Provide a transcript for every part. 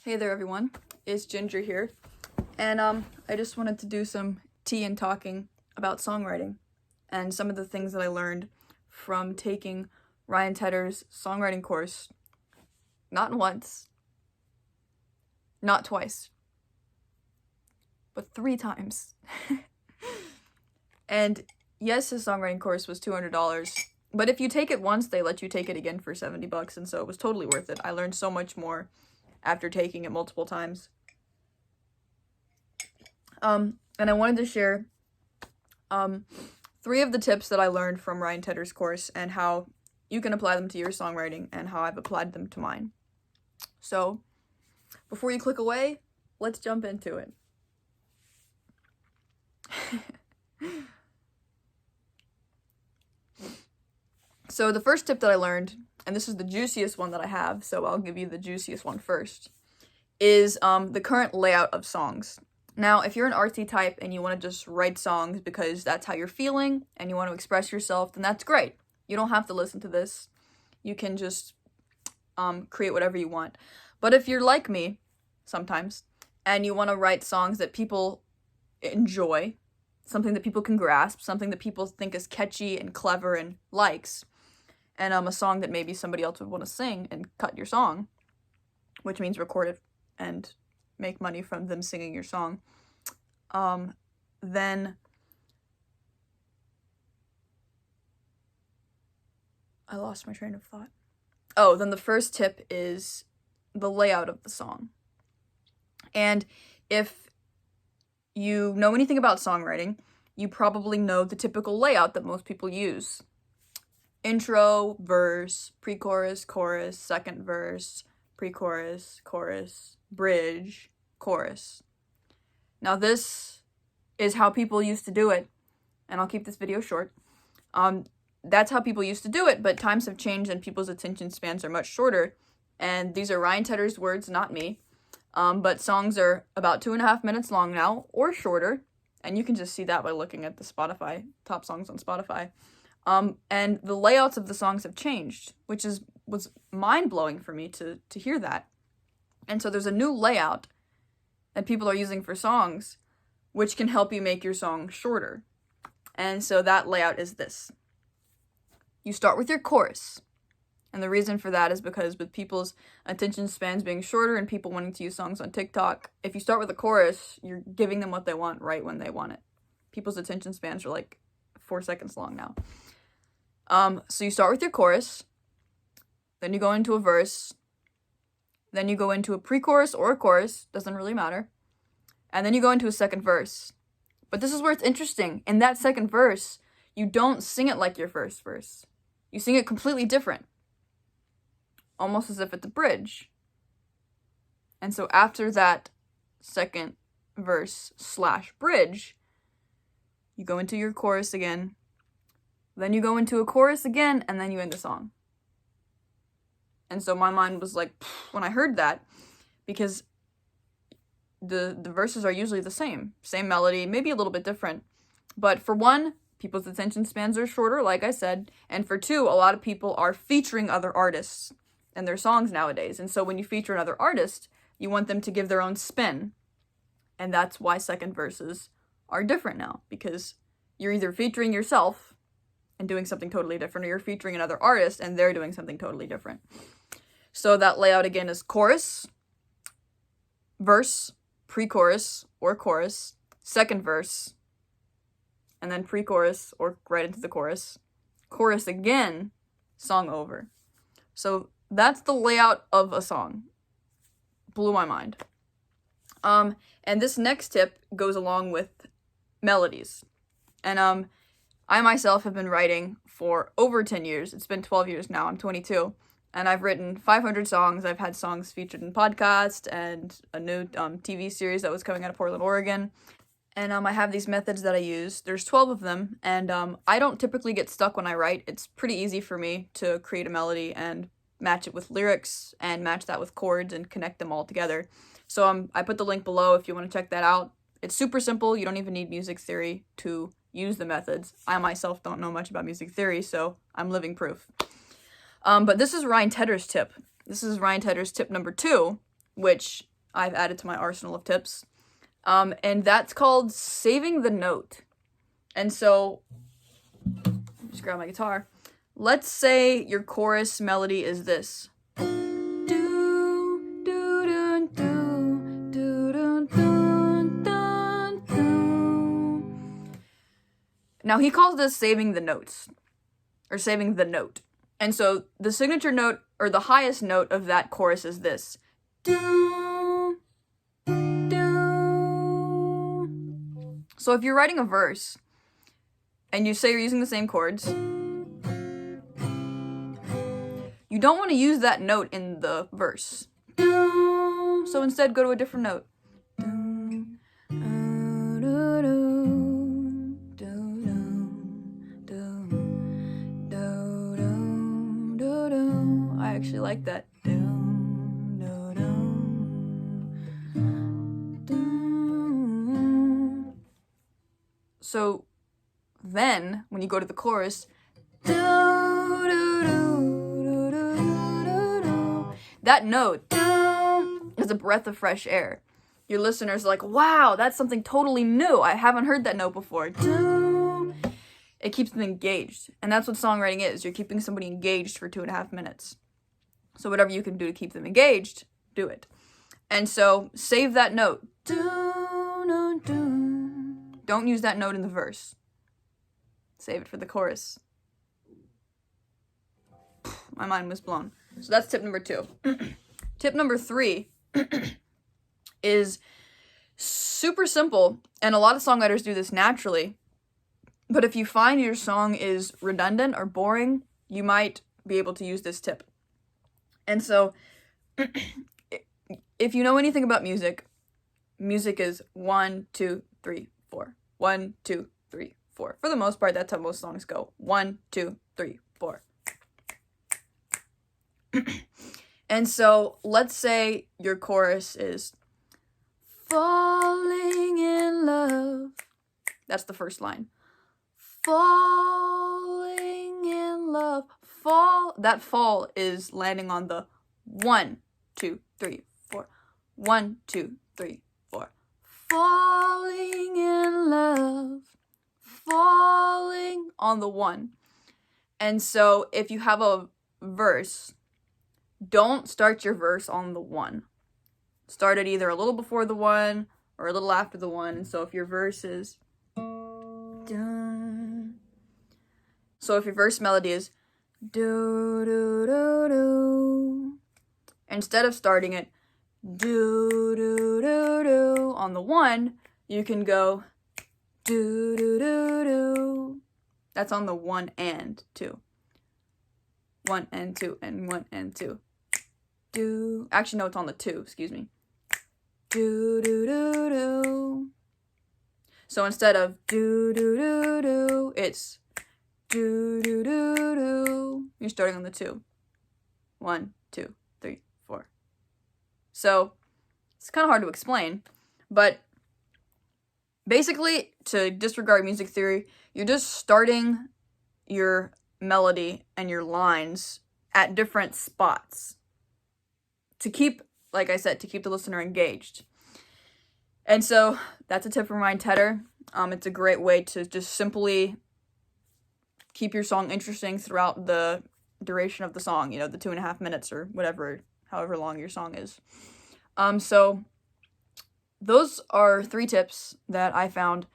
Hey there everyone, it's Ginger here, and I just wanted to do some tea and talking about songwriting and some of the things that I learned from taking Ryan Tedder's songwriting course, not once, not twice, but 3 times. And yes, his songwriting course was $200, but if you take it once, they let you take it again for $70, and so it was totally worth it. I learned so much more after taking it multiple times. And I wanted to share 3 of the tips that I learned from Ryan Tedder's course and how you can apply them to your songwriting and how I've applied them to mine. So, before you click away, let's jump into it. So the first tip that I learned, and this is the juiciest one that I have, so I'll give you the juiciest one first, is the current layout of songs. Now, if you're an artsy type and you want to just write songs because that's how you're feeling and you want to express yourself, then that's great. You don't have to listen to this. You can just create whatever you want. But if you're like me, sometimes, and you want to write songs that people enjoy, something that people can grasp, something that people think is catchy and clever and likes, and a song that maybe somebody else would want to sing and cut your song, which means record it and make money from them singing your song, then I lost my train of thought. Oh, then the first tip is the layout of the song. And if you know anything about songwriting, you probably know the typical layout that most people use. Intro, verse, pre-chorus, chorus, second verse, pre-chorus, chorus, bridge, chorus. Now this is how people used to do it, and I'll keep this video short. That's how people used to do it, but times have changed and people's attention spans are much shorter, and these are Ryan Tedder's words, not me. But songs are about 2.5 minutes long now, or shorter, and you can just see that by looking at the Spotify, top songs on Spotify. And the layouts of the songs have changed, which was mind-blowing for me to hear that. And so there's a new layout that people are using for songs, which can help you make your song shorter. And so that layout is this. You start with your chorus. And the reason for that is because with people's attention spans being shorter and people wanting to use songs on TikTok, if you start with a chorus, you're giving them what they want right when they want it. People's attention spans are like 4 seconds long now. So you start with your chorus, then you go into a verse, then you go into a pre-chorus or a chorus, doesn't really matter, and then you go into a second verse. But this is where it's interesting. In that second verse, you don't sing it like your first verse. You sing it completely different, almost as if it's a bridge. And so after that second verse / bridge, you go into your chorus again, then you go into a chorus again, and then you end the song. And so my mind was like, when I heard that, because the verses are usually the same melody, maybe a little bit different. But for one, people's attention spans are shorter, like I said, and for 2, a lot of people are featuring other artists in their songs nowadays. And so when you feature another artist, you want them to give their own spin. And that's why second verses are different now, because you're either featuring yourself and doing something totally different, or you're featuring another artist and they're doing something totally different. So that layout again is chorus, verse, pre-chorus or chorus, second verse, and then pre-chorus or right into the chorus, chorus again, song over. So that's the layout of a song. Blew my mind. And this next tip goes along with melodies. And I myself have been writing for over 10 years. It's been 12 years now. I'm 22. And I've written 500 songs. I've had songs featured in podcasts and a new TV series that was coming out of Portland, Oregon. And I have these methods that I use. There's 12 of them. And I don't typically get stuck when I write. It's pretty easy for me to create a melody and match it with lyrics and match that with chords and connect them all together. So I put the link below if you want to check that out. It's super simple. You don't even need music theory to use the methods. I myself don't know much about music theory, so I'm living proof. But this is Ryan Tedder's tip. This is Ryan Tedder's tip number 2, which I've added to my arsenal of tips. And that's called saving the note. And so, just grab my guitar. Let's say your chorus melody is this. Now he calls this saving the notes, or saving the note. And so the signature note, or the highest note of that chorus is this. So if you're writing a verse, and you say you're using the same chords, you don't want to use that note in the verse. So instead, go to a different note. I actually like that. So then, when you go to the chorus, that note is a breath of fresh air. Your listeners are like, wow, that's something totally new. I haven't heard that note before. It keeps them engaged. And that's what songwriting is. You're keeping somebody engaged for 2.5 minutes. So whatever you can do to keep them engaged, do it. And so save that note. Don't use that note in the verse. Save it for the chorus. My mind was blown. So that's tip number 2. Tip number 3 is super simple, and a lot of songwriters do this naturally. But if you find your song is redundant or boring, you might be able to use this tip. And so, if you know anything about music, music is 1, 2, 3, 4. 1, 2, 3, 4. For the most part, that's how most songs go. 1, 2, 3, 4. And so, let's say your chorus is falling in love. That's the first line. Falling in love. Fall. That fall is landing on the 1, 2, 3, 4. 1, 2, 3, 4. Falling in love. Falling on the 1. And so if you have a verse, don't start your verse on the 1. Start it either a little before the 1 or a little after the 1. And so if your verse is dun. So if your verse melody is do do do do, instead of starting it do do do do on the 1, you can go do do do do. That's on the 1 and 2. 1 and 2 and 1 and 2. Do. Actually, no, it's on the 2. Excuse me. Do do do do. So instead of do do do do, it's do do do do. You're starting on the 2. 1, 2, 3, 4. So it's kind of hard to explain, but basically, to disregard music theory, you're just starting your melody and your lines at different spots to keep, like I said, to keep the listener engaged. And so that's a tip from Ryan Tedder. It's a great way to just simply keep your song interesting throughout the duration of the song, you know, the 2.5 minutes or whatever, however long your song is. So those are 3 tips that I found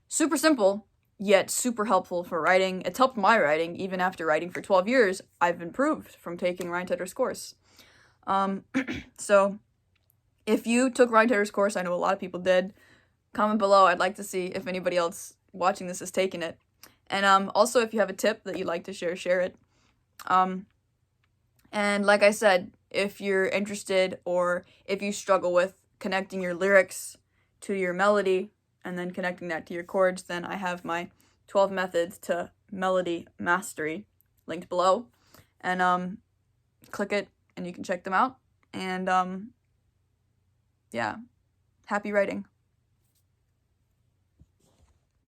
super simple, yet super helpful for writing. It's helped my writing. Even after writing for 12 years, I've improved from taking Ryan Tedder's course. So if you took Ryan Tedder's course, I know a lot of people did, comment below. I'd like to see if anybody else watching this has taken it. And also, if you have a tip that you'd like to share it. And like I said, if you're interested or if you struggle with connecting your lyrics to your melody and then connecting that to your chords, then I have my 12 methods to melody mastery linked below. And click it and you can check them out. And yeah, happy writing.